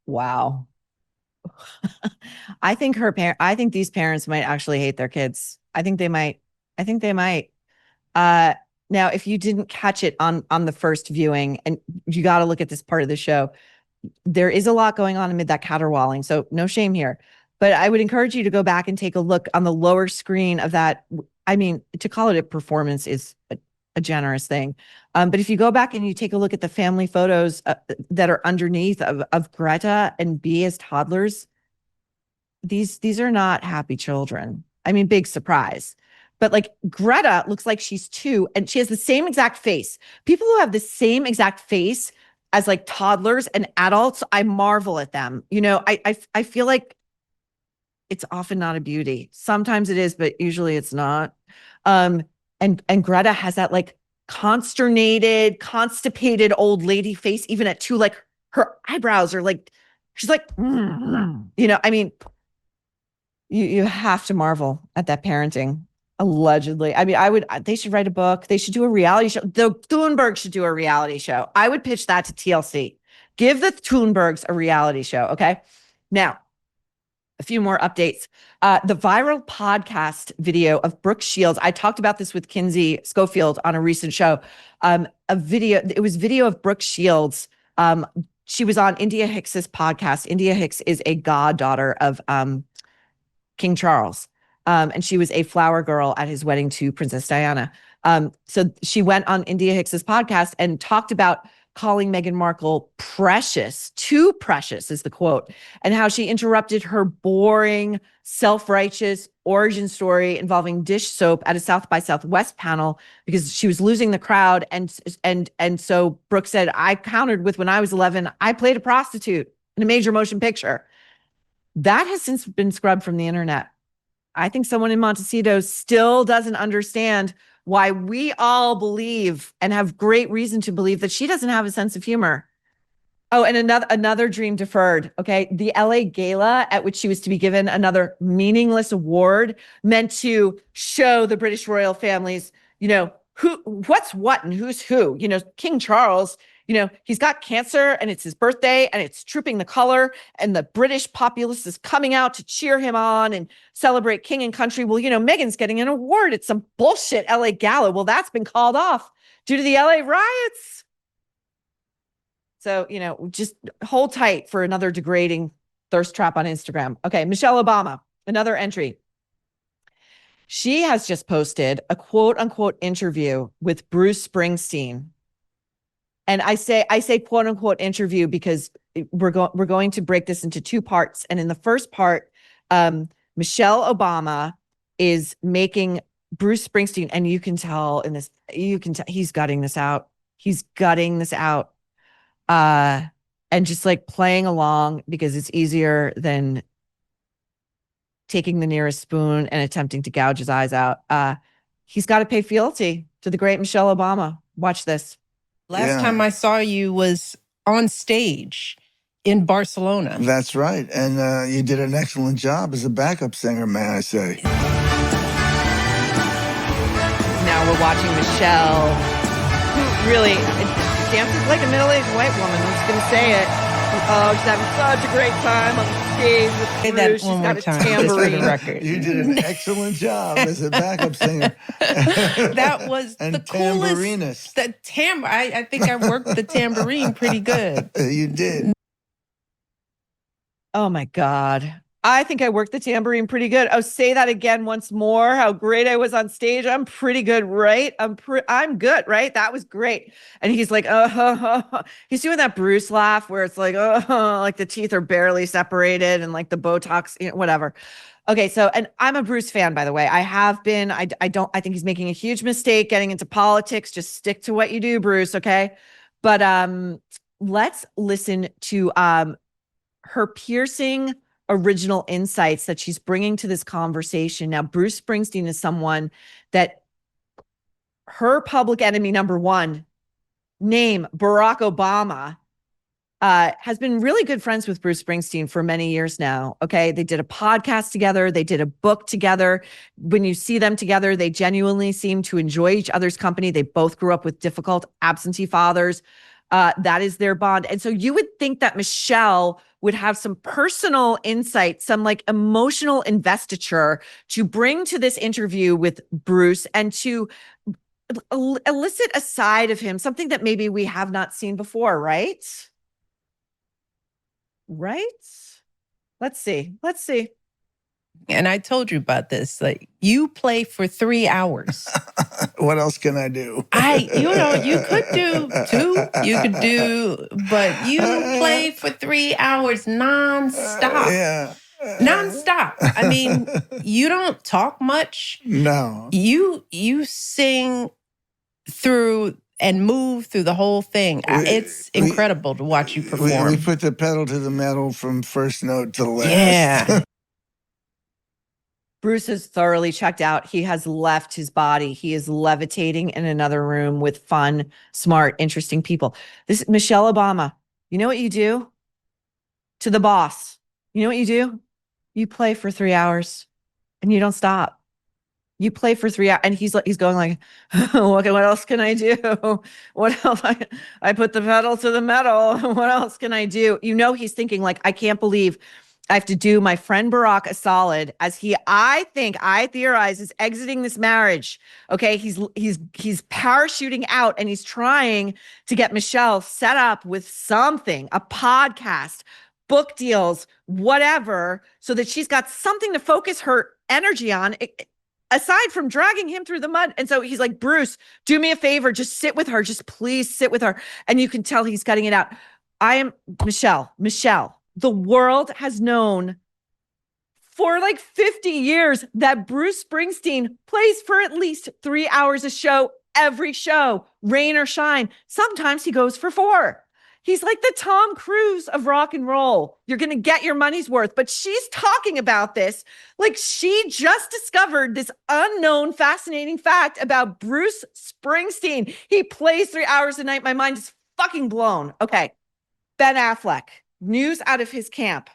Wow. I think these parents might actually hate their kids. I think they might. Now, if you didn't catch it on the first viewing, and you got to look at this part of the show, there is a lot going on amid that caterwauling. So no shame here, but I would encourage you to go back and take a look on the lower screen of that. I mean, to call it a performance is a generous thing. But if you go back and you take a look at the family photos that are underneath of Greta and B as toddlers, these are not happy children. I mean, big surprise. But like Greta looks like she's 2 and she has the same exact face. People who have the same exact face as like toddlers and adults, I marvel at them. I feel like it's often not a beauty. Sometimes it is, but usually it's not. And Greta has that like constipated old lady face, even at 2, like her eyebrows are like, she's like, I mean, you have to marvel at that parenting. Allegedly. I mean, they should write a book. They should do a reality show. The Thunberg should do a reality show. I would pitch that to TLC. Give the Thunbergs a reality show, okay? Now, a few more updates. The viral podcast video of Brooke Shields. I talked about this with Kinsey Schofield on a recent show. It was video of Brooke Shields. She was on India Hicks's podcast. India Hicks is a goddaughter of King Charles. And she was a flower girl at his wedding to Princess Diana. So she went on India Hicks's podcast and talked about calling Meghan Markle precious, too precious is the quote, and how she interrupted her boring, self-righteous origin story involving dish soap at a South by Southwest panel because she was losing the crowd. And so Brooke said, I countered with, when I was 11, I played a prostitute in a major motion picture. That has since been scrubbed from the internet. I think someone in Montecito still doesn't understand why we all believe and have great reason to believe that she doesn't have a sense of humor. Oh, and another dream deferred. Okay. The LA gala at which she was to be given another meaningless award meant to show the British royal families, what's what and who's who. King Charles, he's got cancer and it's his birthday and it's trooping the color and the British populace is coming out to cheer him on and celebrate king and country. Well, Meghan's getting an award. It's some bullshit LA gala. Well, that's been called off due to the LA riots. So, just hold tight for another degrading thirst trap on Instagram. Okay. Michelle Obama, another entry. She has just posted a quote unquote interview with Bruce Springsteen. And I say quote unquote interview because we're going to break this into two parts. And in the first part, Michelle Obama is making Bruce Springsteen, and you can tell he's gutting this out. He's gutting this out. And just like playing along because it's easier than taking the nearest spoon and attempting to gouge his eyes out. He's got to pay fealty to the great Michelle Obama. Watch this. Last time I saw you was on stage in Barcelona. That's right. And you did an excellent job as a backup singer, may I say. Now we're watching Michelle, who really dances like a middle-aged white woman. I'm just going to say it. Oh, she's having such a great time on the stage with Say Bruce. that one more time, Tambourine. just for the record. You did an excellent job as a backup singer. That was and the coolest. tambourinist. I think I worked the tambourine pretty good. You did. Oh my God. I think I worked the tambourine pretty good. Oh, say that again once more. How great I was on stage. I'm pretty good, right? I'm good, right? That was great. And he's like, he's doing that Bruce laugh where it's like, like the teeth are barely separated and like the Botox, whatever. Okay. So, and I'm a Bruce fan, by the way. I have been. I think he's making a huge mistake getting into politics. Just stick to what you do, Bruce. Okay. But let's listen to her piercing original insights that she's bringing to this conversation. Now, Bruce Springsteen is someone that her public enemy number one, name Barack Obama, has been really good friends with Bruce Springsteen for many years now. Okay. They did a podcast together. They did a book together. When you see them together, they genuinely seem to enjoy each other's company. They both grew up with difficult absentee fathers. That is their bond. And so you would think that Michelle would have some personal insight, some like emotional investiture to bring to this interview with Bruce and to elicit a side of him, something that maybe we have not seen before, right? Right? Let's see. And I told you about this. Like, you play for 3 hours. What else can I do? You could do 2. You could do, but you play for 3 hours nonstop. Yeah. Nonstop. I mean, you don't talk much. No. You sing through and move through the whole thing. It's incredible to watch you perform. We put the pedal to the metal from first note to last. Yeah. Bruce is thoroughly checked out. He has left his body. He is levitating in another room with fun, smart, interesting people. This is Michelle Obama. You know what you do to the boss? You know what you do? You play for 3 hours and you don't stop. You play for 3 hours, and he's going like, what else can I do? What else? I put the pedal to the metal. What else can I do? He's thinking like, I can't believe I have to do my friend Barack a solid as I theorize is exiting this marriage. Okay. He's parachuting out, and he's trying to get Michelle set up with something, a podcast, book deals, whatever, so that she's got something to focus her energy on. Aside from dragging him through the mud. And so he's like, Bruce, do me a favor. Just sit with her. Just please sit with her. And you can tell he's cutting it out. I am Michelle. The world has known for like 50 years that Bruce Springsteen plays for at least 3 hours a show, every show, rain or shine. Sometimes he goes for 4. He's like the Tom Cruise of rock and roll. You're going to get your money's worth. But she's talking about this like she just discovered this unknown, fascinating fact about Bruce Springsteen. He plays 3 hours a night. My mind is fucking blown. Okay. Ben Affleck, news out of his camp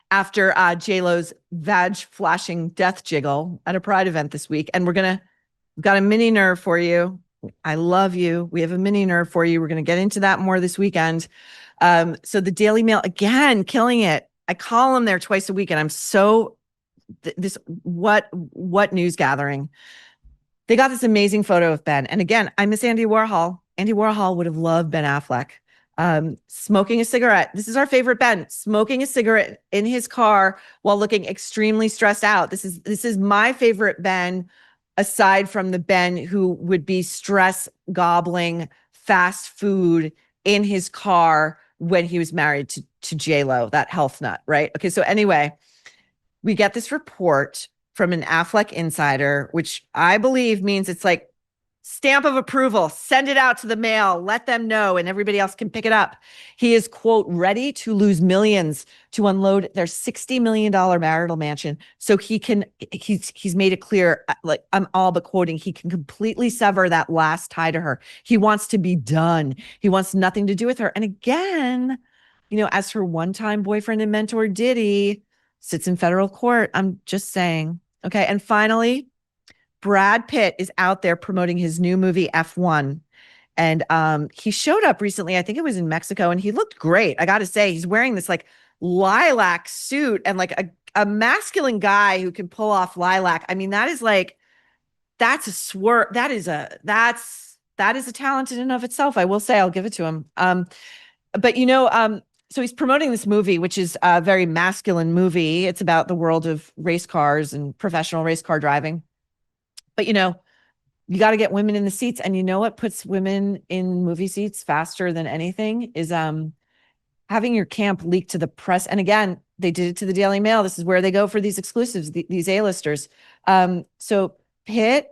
after J-Lo's vag flashing death jiggle at a Pride event this week. And we've got a mini nerve for you. I love you. We have a mini nerve for you. We're going to get into that more this weekend. So the Daily Mail, again, killing it. I call them there twice a week, and I'm so what news gathering. They got this amazing photo of Ben. And again, I miss Andy Warhol. Andy Warhol would have loved Ben Affleck. Smoking a cigarette. This is our favorite Ben, smoking a cigarette in his car while looking extremely stressed out. This is my favorite Ben, aside from the Ben who would be stress gobbling fast food in his car when he was married to J-Lo, that health nut, right? Okay, so anyway, we get this report from an Affleck insider, which I believe means it's like stamp of approval, send it out to the mail, let them know, and everybody else can pick it up. He is, quote, ready to lose millions to unload their $60 million marital mansion. So he's made it clear, like I'm all but quoting, he can completely sever that last tie to her. He wants to be done. He wants nothing to do with her. And again, as her one-time boyfriend and mentor, Diddy, sits in federal court. I'm just saying. Okay. And finally, Brad Pitt is out there promoting his new movie F1. And he showed up recently, I think it was in Mexico, and he looked great. I got to say, he's wearing this like lilac suit and like a masculine guy who can pull off lilac. I mean, that's a swerve. That is a talent in and of itself. I will say, I'll give it to him. But so he's promoting this movie, which is a very masculine movie. It's about the world of race cars and professional race car driving. But, you got to get women in the seats. And you know what puts women in movie seats faster than anything is having your camp leak to the press. And again, they did it to the Daily Mail. This is where they go for these exclusives, these A-listers. So Pitt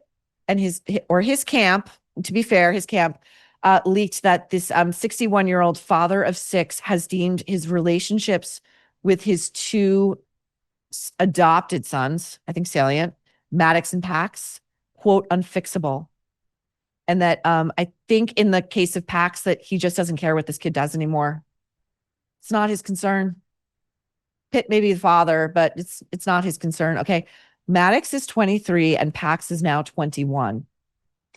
and his camp, to be fair, his camp leaked that this 61-year-old father of 6 has deemed his relationships with his 2 adopted sons, I think salient, Maddox and Pax, quote, unfixable. And that I think in the case of Pax that he just doesn't care what this kid does anymore. It's not his concern. Pitt may be the father, but it's not his concern. Okay. Maddox is 23 and Pax is now 21.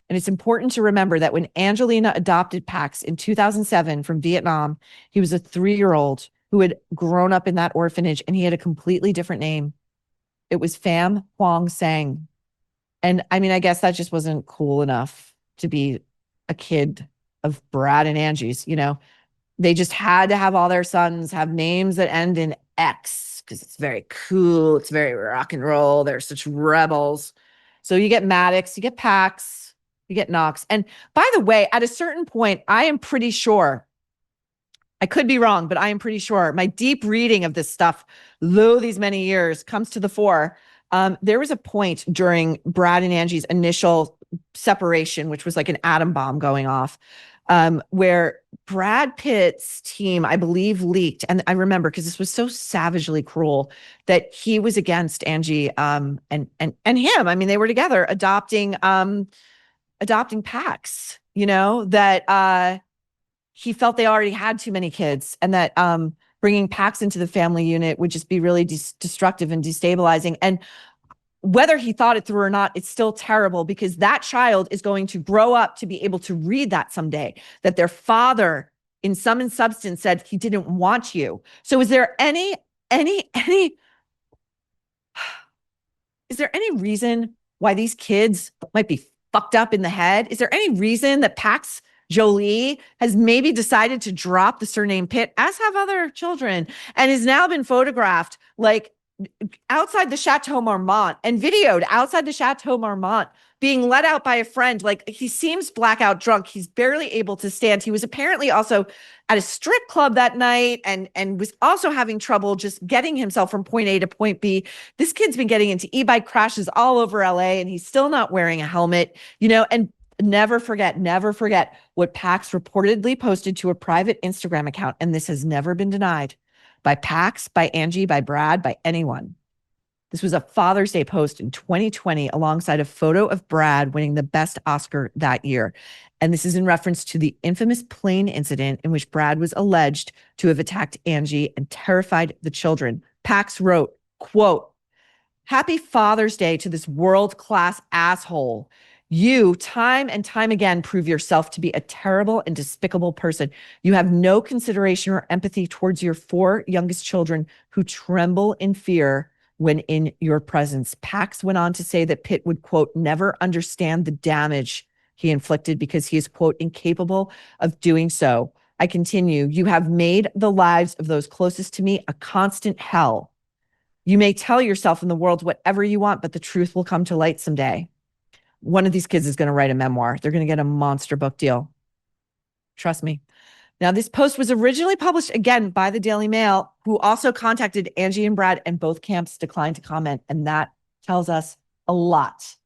And it's important to remember that when Angelina adopted Pax in 2007 from Vietnam, he was a 3-year-old who had grown up in that orphanage, and he had a completely different name. It was Pham Huang Sang. And I mean, I guess that just wasn't cool enough to be a kid of Brad and Angie's, They just had to have all their sons have names that end in X because it's very cool. It's very rock and roll. They're such rebels. So you get Maddox, you get Pax, you get Knox. And by the way, at a certain point, I am pretty sure, I could be wrong, but I am pretty sure my deep reading of this stuff, lo these many years, comes to the fore. There was a point during Brad and Angie's initial separation, which was like an atom bomb going off, where Brad Pitt's team, I believe, leaked. And I remember because this was so savagely cruel that he was against Angie and him. I mean, they were together adopting Pax, that he felt they already had too many kids, and that bringing Pax into the family unit would just be really destructive and destabilizing. And whether he thought it through or not, it's still terrible because that child is going to grow up to be able to read that someday, that their father in sum and substance said he didn't want you. So is there any reason why these kids might be fucked up in the head? Is there any reason that Pax Jolie has maybe decided to drop the surname Pitt, as have other children, and has now been photographed like outside the Chateau Marmont and videoed outside the Chateau Marmont being let out by a friend? Like, he seems blackout drunk. He's barely able to stand. He was apparently also at a strip club that night and was also having trouble just getting himself from point A to point B. This kid's been getting into e-bike crashes all over LA and he's still not wearing a helmet, and never forget what Pax reportedly posted to a private Instagram account. And this has never been denied by Pax, by Angie, by Brad, by anyone. This was a Father's Day post in 2020 alongside a photo of Brad winning the Best Oscar that year. And this is in reference to the infamous plane incident in which Brad was alleged to have attacked Angie and terrified the children. Pax wrote, quote, "Happy Father's Day to this world-class asshole. You, time and time again, prove yourself to be a terrible and despicable person. You have no consideration or empathy towards your 4 youngest children who tremble in fear when in your presence." Pax went on to say that Pitt would, quote, "never understand the damage he inflicted because he is, quote, incapable of doing so." I continue, "You have made the lives of those closest to me a constant hell. You may tell yourself in the world whatever you want, but the truth will come to light someday." One of these kids is going to write a memoir. They're going to get a monster book deal. Trust me. Now, this post was originally published again by the Daily Mail, who also contacted Angie and Brad, and both camps declined to comment. And that tells us a lot.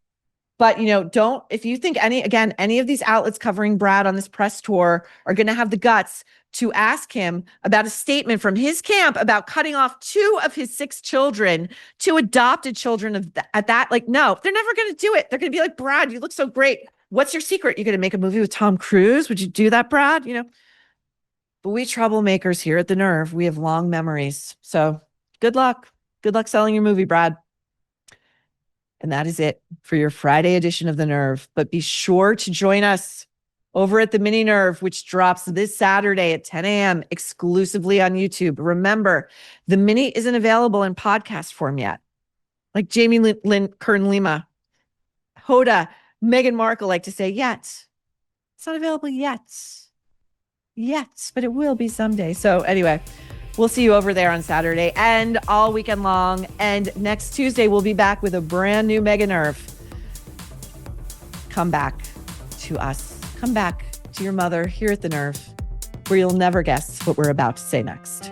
But, if you think any of these outlets covering Brad on this press tour are going to have the guts to ask him about a statement from his camp about cutting off 2 of his 6 children, 2 adopted children no, they're never going to do it. They're going to be like, "Brad, you look so great. What's your secret? You're going to make a movie with Tom Cruise? Would you do that, Brad?" But we troublemakers here at The Nerve, we have long memories. So good luck. Good luck selling your movie, Brad. And that is it for your Friday edition of The Nerve. But be sure to join us over at the Mini Nerve, which drops this Saturday at 10 a.m. exclusively on YouTube. Remember, the Mini isn't available in podcast form yet. Like Jamie Lynn Kern-Lima, Hoda, Meghan Markle like to say, yet. It's not available yet, but it will be someday. So anyway, we'll see you over there on Saturday and all weekend long. And next Tuesday, we'll be back with a brand new Mega Nerve. Come back to us. Come back to your mother here at The Nerve, where you'll never guess what we're about to say next.